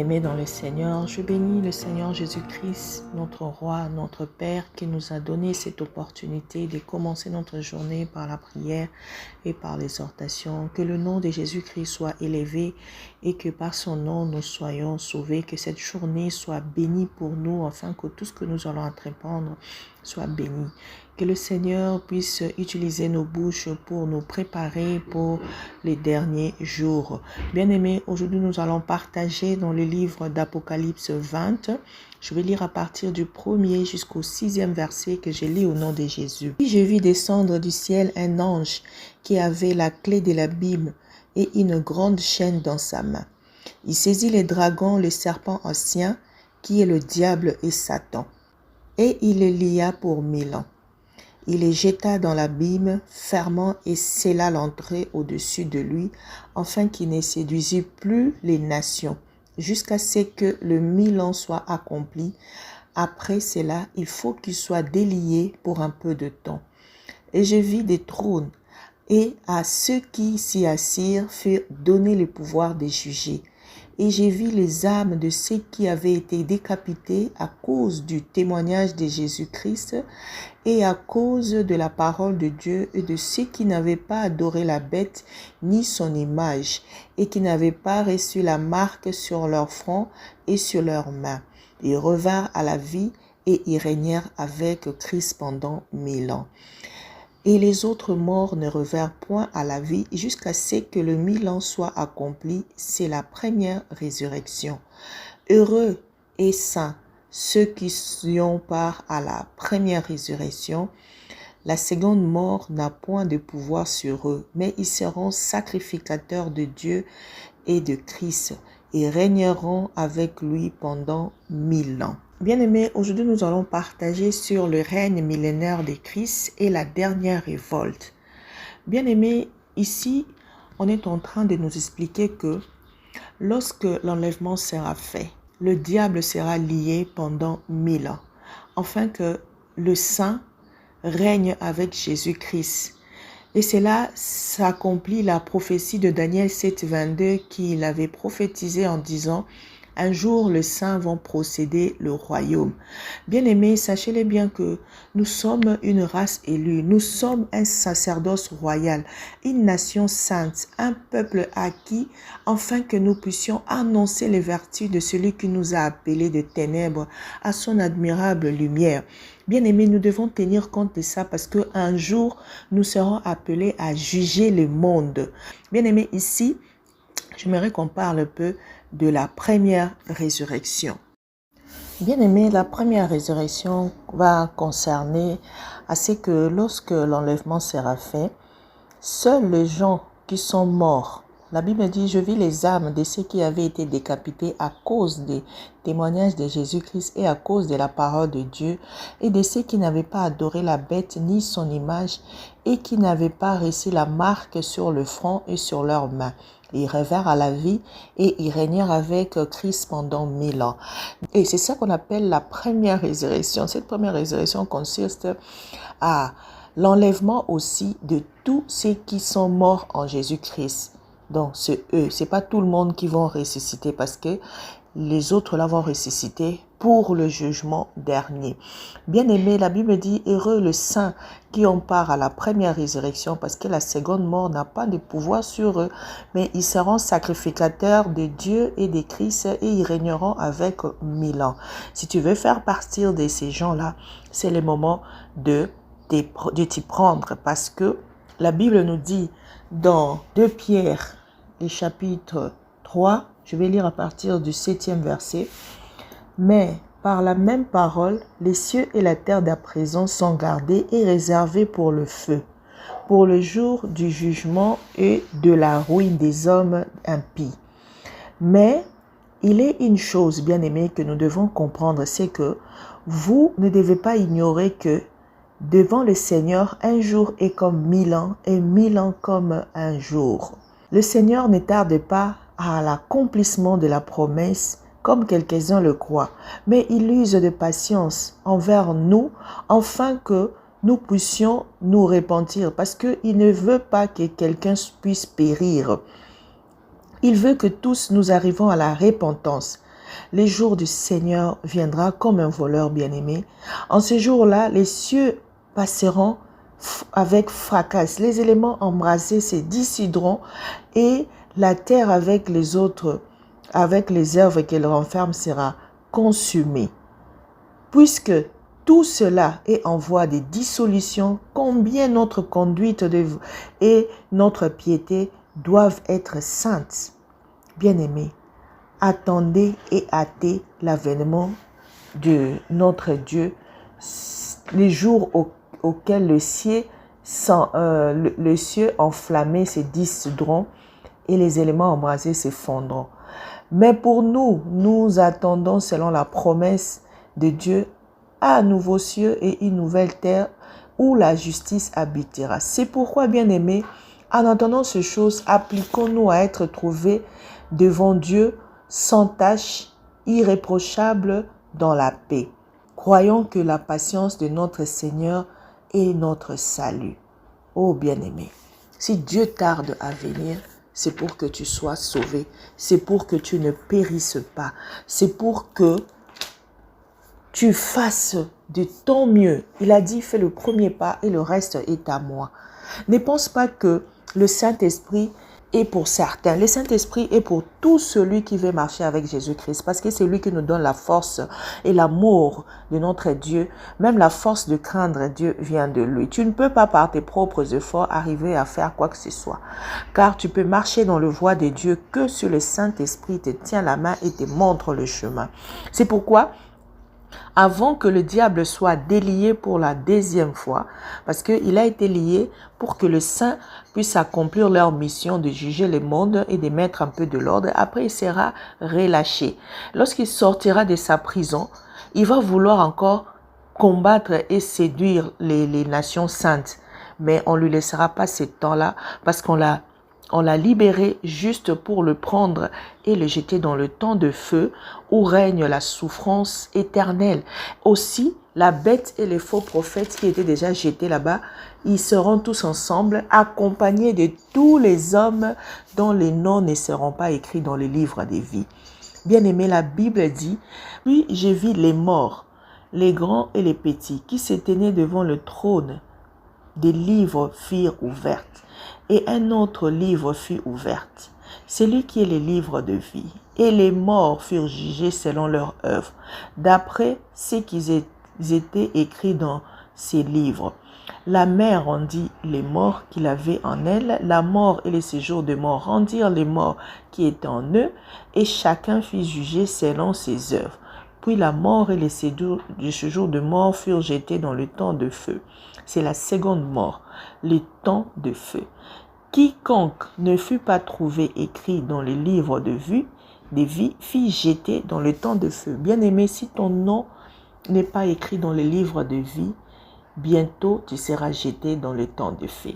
Bien-aimés dans le Seigneur, je bénis le Seigneur Jésus-Christ, notre Roi, notre Père, qui nous a donné cette opportunité de commencer notre journée par la prière et par l'exhortation. Que le nom de Jésus-Christ soit élevé et que par son nom nous soyons sauvés. Que cette journée soit bénie pour nous, afin que tout ce que nous allons entreprendre soit béni. Que le Seigneur puisse utiliser nos bouches pour nous préparer pour les derniers jours. Bien-aimés, aujourd'hui nous allons partager dans le livre d'Apocalypse 20. Je vais lire à partir du 1er jusqu'au 6e verset que je lis au nom de Jésus. Puis je vis descendre du ciel un ange qui avait la clé de l'abîme et une grande chaîne dans sa main. Il saisit les dragons, le serpent ancien, qui est le diable et Satan, et il les lia pour 1000 ans. Il les jeta dans l'abîme, fermant et scella l'entrée au-dessus de lui, afin qu'il ne séduisît plus les nations, jusqu'à ce que le 1000 ans soit accompli. Après cela, il faut qu'il soit délié pour un peu de temps. Et je vis des trônes, et à ceux qui s'y assirent furent donnés le pouvoir de juger. Et j'ai vu les âmes de ceux qui avaient été décapités à cause du témoignage de Jésus-Christ et à cause de la parole de Dieu, et de ceux qui n'avaient pas adoré la bête ni son image, et qui n'avaient pas reçu la marque sur leur front et sur leurs mains. Ils revinrent à la vie et y régnèrent avec Christ pendant 1000 ans. Et les autres morts ne revinrent point à la vie jusqu'à ce que le 1000 ans soit accompli. C'est la première résurrection. Heureux et saints ceux qui ont part à la première résurrection. La seconde mort n'a point de pouvoir sur eux, mais ils seront sacrificateurs de Dieu et de Christ et régneront avec lui pendant 1000 ans. Bien-aimés, aujourd'hui nous allons partager sur le règne millénaire de Christ et la dernière révolte. Bien-aimés, ici, on est en train de nous expliquer que lorsque l'enlèvement sera fait, le diable sera lié pendant 1000 ans, afin que le saint règne avec Jésus-Christ. Et cela s'accomplit la prophétie de Daniel 7, 22 qu'il avait prophétisé en disant: un jour, les saints vont procéder le royaume. Bien-aimés, sachez-le bien que nous sommes une race élue. Nous sommes un sacerdoce royal, une nation sainte, un peuple acquis, afin que nous puissions annoncer les vertus de celui qui nous a appelés de ténèbres à son admirable lumière. Bien-aimés, nous devons tenir compte de ça parce qu'un jour, nous serons appelés à juger le monde. Bien-aimés, ici, j'aimerais qu'on parle un peu de la première résurrection. Bien-aimés, la première résurrection va concerner à ce que lorsque l'enlèvement sera fait, seuls les gens qui sont morts, la Bible dit: je vis les âmes de ceux qui avaient été décapités à cause des témoignages de Jésus-Christ et à cause de la parole de Dieu, et de ceux qui n'avaient pas adoré la bête ni son image, et qui n'avaient pas reçu la marque sur le front et sur leurs mains. Ils revinrent à la vie et ils régnèrent avec Christ pendant 1000 ans. Et c'est ça qu'on appelle la première résurrection. Cette première résurrection consiste à l'enlèvement aussi de tous ceux qui sont morts en Jésus-Christ. Donc c'est eux, c'est pas tout le monde qui vont ressusciter, parce que les autres là vont ressusciter pour le jugement dernier. Bien-aimé, la Bible dit: heureux les saints qui ont part à la première résurrection, parce que la seconde mort n'a pas de pouvoir sur eux, mais ils seront sacrificateurs de Dieu et de Christ et ils régneront avec 1000 ans. Si tu veux faire partie de ces gens-là, c'est le moment de t'y prendre, parce que la Bible nous dit dans 2 Pierre, le chapitre 3, je vais lire à partir du 7e verset: mais par la même parole, les cieux et la terre d'à présent sont gardés et réservés pour le feu, pour le jour du jugement et de la ruine des hommes impies. Mais il est une chose, bien-aimés, que nous devons comprendre, c'est que vous ne devez pas ignorer que devant le Seigneur, un jour est comme 1000 ans et 1000 ans comme un jour. Le Seigneur ne tarde pas à l'accomplissement de la promesse, comme quelques-uns le croient, mais il use de patience envers nous, afin que nous puissions nous repentir, parce qu'il ne veut pas que quelqu'un puisse périr. Il veut que tous nous arrivons à la repentance. Les jours du Seigneur viendra comme un voleur bien-aimé. En ce jour-là, les cieux passeront avec fracas. Les éléments embrasés se dissideront et la terre avec les autres, avec les œuvres qu'elle renferme sera consumée. Puisque tout cela est en voie de dissolution, combien notre conduite et notre piété doivent être saintes. Bien-aimés, attendez et hâtez l'avènement de notre Dieu, les jours auxquels le ciel enflammé se dissoudront et les éléments embrasés s'effondront. Mais pour nous, nous attendons selon la promesse de Dieu un nouveau cieux et une nouvelle terre où la justice habitera. C'est pourquoi, bien-aimés, en entendant ces choses, appliquons-nous à être trouvés devant Dieu sans tache, irréprochables dans la paix. Croyons que la patience de notre Seigneur est notre salut. Oh bien-aimé, si Dieu tarde à venir, c'est pour que tu sois sauvé, c'est pour que tu ne périsses pas, c'est pour que tu fasses de ton mieux. Il a dit, fais le premier pas et le reste est à moi. Ne pense pas que le Saint-Esprit est pour certains. Le Saint-Esprit est pour tout celui qui veut marcher avec Jésus-Christ, parce que c'est lui qui nous donne la force et l'amour de notre Dieu. Même la force de craindre Dieu vient de lui. Tu ne peux pas par tes propres efforts arriver à faire quoi que ce soit, car tu peux marcher dans le voie de Dieu que si le Saint-Esprit te tient la main et te montre le chemin. C'est pourquoi avant que le diable soit délié pour la deuxième fois, parce qu'il a été lié pour que les saints puissent accomplir leur mission de juger le monde et de mettre un peu de l'ordre. Après, il sera relâché. Lorsqu'il sortira de sa prison, il va vouloir encore combattre et séduire les nations saintes. Mais on ne lui laissera pas ce temps-là parce qu'on l'a libéré juste pour le prendre et le jeter dans le temps de feu où règne la souffrance éternelle. Aussi, la bête et les faux prophètes qui étaient déjà jetés là-bas, ils seront tous ensemble, accompagnés de tous les hommes dont les noms ne seront pas écrits dans le livre des vies. Bien-aimé, la Bible dit, « Puis j'ai vu les morts, les grands et les petits, qui se tenaient devant le trône. Des livres furent ouverts. Et un autre livre fut ouvert, celui qui est le livre de vie. Et les morts furent jugés selon leur œuvre, d'après ce qu'ils étaient écrits dans ces livres. La mer rendit les morts qu'il avait en elle, la mort et les séjours de mort rendirent les morts qui étaient en eux, et chacun fut jugé selon ses œuvres. Puis la mort et les séjours de mort furent jetés dans le temps de feu. C'est la seconde mort, le temps de feu. Quiconque ne fut pas trouvé écrit dans le livre de vie fut jeté dans le temps de feu. Bien-aimé, si ton nom n'est pas écrit dans le livre de vie, bientôt tu seras jeté dans le temps de feu.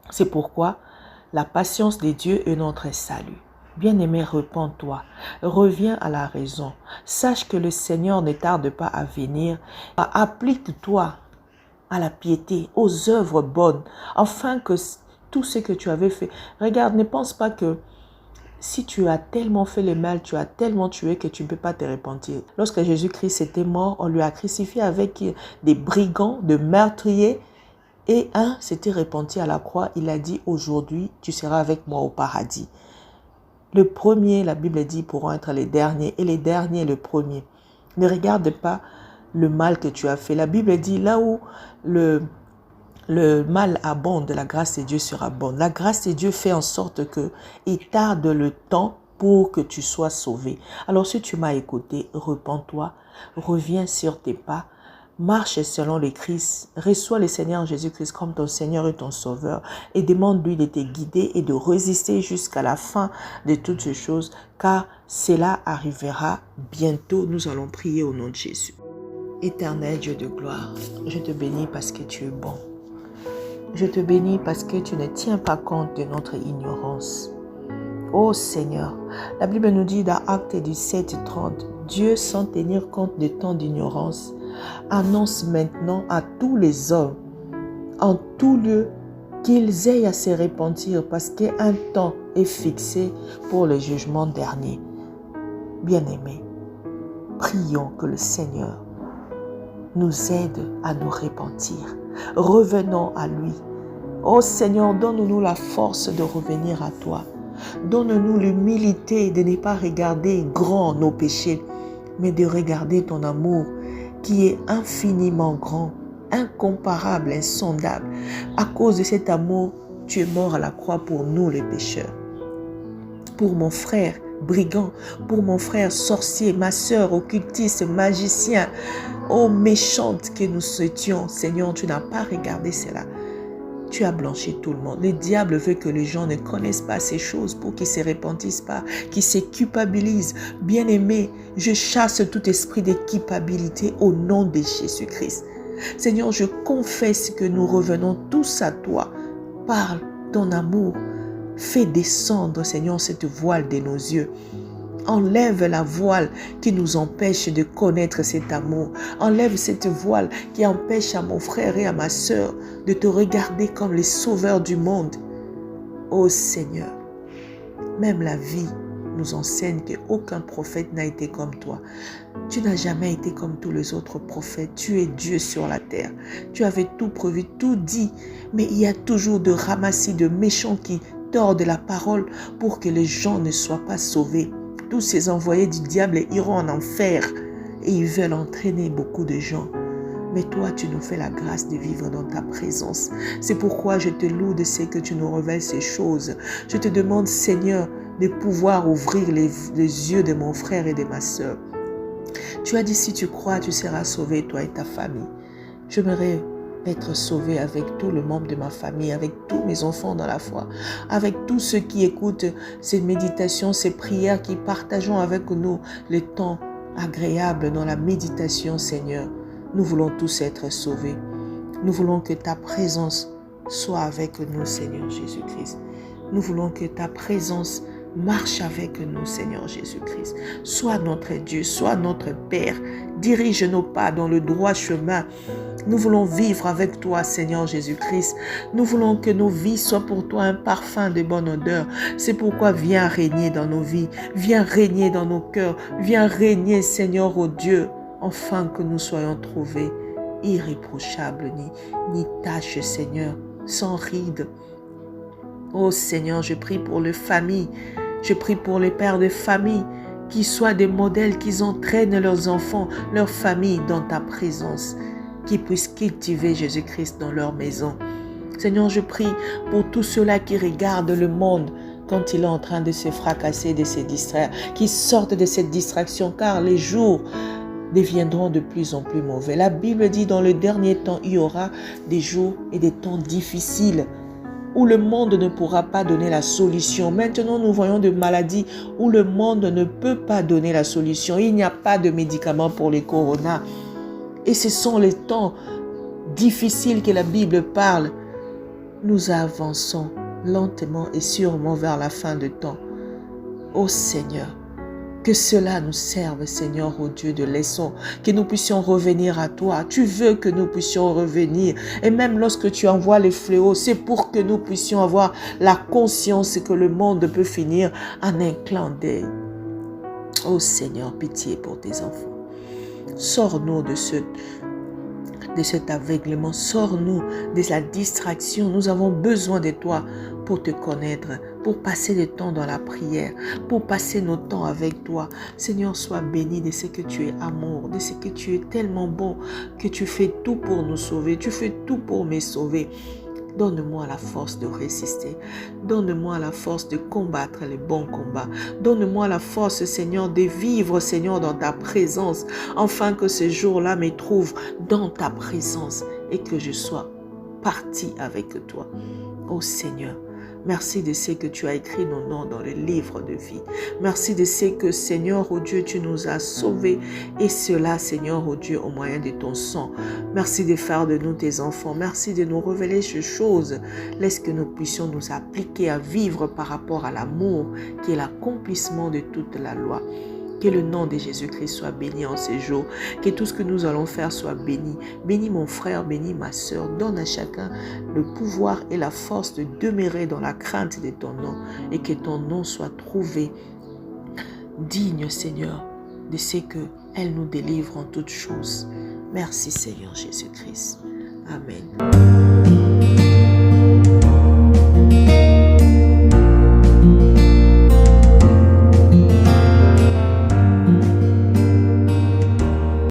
C'est pourquoi la patience de Dieu est notre salut. Bien-aimé, repens-toi, reviens à la raison. Sache que le Seigneur ne tarde pas à venir. Applique-toi à la piété, aux œuvres bonnes, afin que tout ce que tu avais fait. Regarde, ne pense pas que si tu as tellement fait le mal, tu as tellement tué que tu ne peux pas te repentir. Lorsque Jésus-Christ était mort, on lui a crucifié avec des brigands, de meurtriers, et un s'était repenti à la croix. Il a dit, aujourd'hui, tu seras avec moi au paradis. Le premier, la Bible dit, pourront être les derniers, et les derniers, le premier. Ne regarde pas le mal que tu as fait. La Bible dit, là où le mal abonde, la grâce de Dieu sera bonne. La grâce de Dieu fait en sorte que il tarde le temps pour que tu sois sauvé. Alors si tu m'as écouté, repens-toi, reviens sur tes pas, marche selon le Christ, reçois le Seigneur Jésus-Christ comme ton Seigneur et ton Sauveur et demande-lui de te guider et de résister jusqu'à la fin de toutes ces choses, car cela arrivera bientôt. Nous allons prier au nom de Jésus. Éternel Dieu de gloire, je te bénis parce que tu es bon. Je te bénis parce que tu ne tiens pas compte de notre ignorance. Ô Seigneur, la Bible nous dit dans Actes 17:30, Dieu, sans tenir compte de ton ignorance, annonce maintenant à tous les hommes, en tout lieu, qu'ils aient à se repentir parce qu'un temps est fixé pour le jugement dernier. Bien-aimé, prions que le Seigneur nous aide à nous repentir. Revenons à lui. Oh Seigneur, donne-nous la force de revenir à toi. Donne-nous l'humilité de ne pas regarder grand nos péchés, mais de regarder ton amour qui est infiniment grand, incomparable, insondable. À cause de cet amour, tu es mort à la croix pour nous les pécheurs. Pour mon frère brigand, pour mon frère sorcier, ma sœur occultiste, magicien, ô méchante que nous étions, Seigneur, tu n'as pas regardé cela. Tu as blanchi tout le monde. Le diable veut que les gens ne connaissent pas ces choses pour qu'ils ne se repentissent pas, qu'ils se culpabilisent. Bien-aimé, je chasse tout esprit de culpabilité au nom de Jésus-Christ. Seigneur, je confesse que nous revenons tous à toi. Parle ton amour. Fais descendre, Seigneur, cette voile de nos yeux. Enlève la voile qui nous empêche de connaître cet amour. Enlève cette voile qui empêche à mon frère et à ma sœur de te regarder comme les sauveurs du monde. Ô Seigneur, même la vie nous enseigne qu'aucun prophète n'a été comme toi. Tu n'as jamais été comme tous les autres prophètes. Tu es Dieu sur la terre. Tu avais tout prévu, tout dit. Mais il y a toujours de ramassis, de méchants qui tordent la parole pour que les gens ne soient pas sauvés. Tous ces envoyés du diable iront en enfer et ils veulent entraîner beaucoup de gens. Mais toi, tu nous fais la grâce de vivre dans ta présence. C'est pourquoi je te loue de ce que tu nous révèles ces choses. Je te demande, Seigneur, de pouvoir ouvrir les yeux de mon frère et de ma sœur. Tu as dit, si tu crois, tu seras sauvé, toi et ta famille. J'aimerais être sauvé avec tout le membre de ma famille, avec tous mes enfants dans la foi, avec tous ceux qui écoutent ces méditations, ces prières, qui partageons avec nous les temps agréables dans la méditation, Seigneur. Nous voulons tous être sauvés. Nous voulons que ta présence soit avec nous, Seigneur Jésus-Christ. Nous voulons que ta présence marche avec nous, Seigneur Jésus-Christ. Sois notre Dieu, sois notre Père. Dirige nos pas dans le droit chemin. Nous voulons vivre avec toi, Seigneur Jésus-Christ. Nous voulons que nos vies soient pour toi un parfum de bonne odeur. C'est pourquoi viens régner dans nos vies. Viens régner dans nos cœurs. Viens régner, Seigneur, ô Dieu, afin que nous soyons trouvés irréprochables, ni taches, Seigneur, sans rides. Oh Seigneur, je prie pour les familles. Je prie pour les pères de famille qui soient des modèles, qu'ils entraînent leurs enfants, leurs familles dans ta présence, qu'ils puissent cultiver Jésus-Christ dans leur maison. Seigneur, je prie pour tous ceux-là qui regardent le monde quand il est en train de se fracasser, de se distraire, qui sortent de cette distraction, car les jours deviendront de plus en plus mauvais. La Bible dit, dans le dernier temps, il y aura des jours et des temps difficiles, où le monde ne pourra pas donner la solution. Maintenant, nous voyons des maladies où le monde ne peut pas donner la solution. Il n'y a pas de médicaments pour les coronas. Et ce sont les temps difficiles que la Bible parle. Nous avançons lentement et sûrement vers la fin de temps. Ô Seigneur, que cela nous serve, Seigneur, ô Dieu de leçon, que nous puissions revenir à toi. Tu veux que nous puissions revenir. Et même lorsque tu envoies les fléaux, c'est pour que nous puissions avoir la conscience que le monde peut finir en un clin d'œil. Ô Seigneur, pitié pour tes enfants. Sors-nous de cet aveuglement, sors-nous de la distraction. Nous avons besoin de toi pour te connaître, pour passer le temps dans la prière, pour passer nos temps avec toi. Seigneur, sois béni de ce que tu es amour, de ce que tu es tellement bon, que tu fais tout pour nous sauver, tu fais tout pour me sauver. Donne-moi la force de résister. Donne-moi la force de combattre les bons combats. Donne-moi la force, Seigneur, de vivre, Seigneur, dans ta présence, afin que ce jour-là me trouve dans ta présence et que je sois parti avec toi. Ô Seigneur, merci de ce que tu as écrit nos noms dans le livre de vie. Merci de ce que, Seigneur, ô Dieu, tu nous as sauvés. Et cela, Seigneur, ô Dieu, au moyen de ton sang. Merci de faire de nous tes enfants. Merci de nous révéler ces choses. Laisse que nous puissions nous appliquer à vivre par rapport à l'amour qui est l'accomplissement de toute la loi. Que le nom de Jésus-Christ soit béni en ces jours. Que tout ce que nous allons faire soit béni. Bénis mon frère, bénis ma sœur. Donne à chacun le pouvoir et la force de demeurer dans la crainte de ton nom. Et que ton nom soit trouvé digne, Seigneur, de ce qu'elle nous délivre en toutes choses. Merci Seigneur Jésus-Christ. Amen.